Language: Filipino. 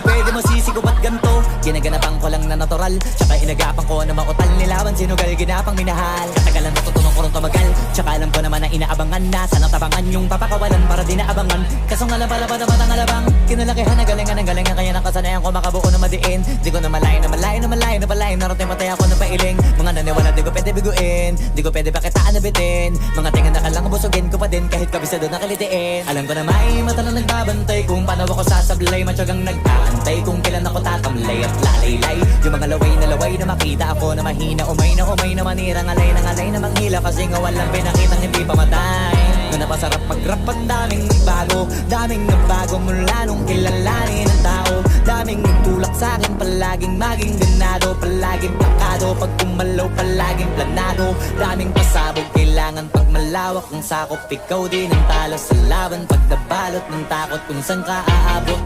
na pwede masisigaw at ganto. Ginaganapan ko lang na natural, tsaka inagapan ko na mautal. Nilawan sinugal, ginapang minahal. Katagalan natutunan ko rin tumagal, tsaka alam ko naman na inaabangan na sanang tabangan yung papakawalan para di naabangan. Kaso nga lang pala pa dapat ang alabang kinalakihan na galingan kaya nakasanayan ko makabuo na madiin. Di ko na malayo na malayo na malayo na palayo. Narating matay ako na pailing. Mga naniwala di ko pwede biguin, di ko pwede pakitaan na bitin. Mga tingan na kalang busugin ko pa din kahit kabisado na kalitiin. Alam ko na may mata na nagbabantay kung paano ako sasablay. Matyagang nag-aantay kung kailan ako tatamlay at lalaylay. Yung mga laway na makita ako na mahina. Umay na manira, ngalay na manghila. Kasi nga walang pinakitang hindi pamatay. Na napasarap mag-rap at daming nagbago mula nung kilalanin ang tao. Daming nagtulak sa'kin, palaging maging ganado. Palaging pakado, pag kumalaw palaging planado. Daming pasabog, kailangan pag malawak ng sakop. Ikaw din ang talo sa laban, pag nabalot ng takot kung saan ka aabot.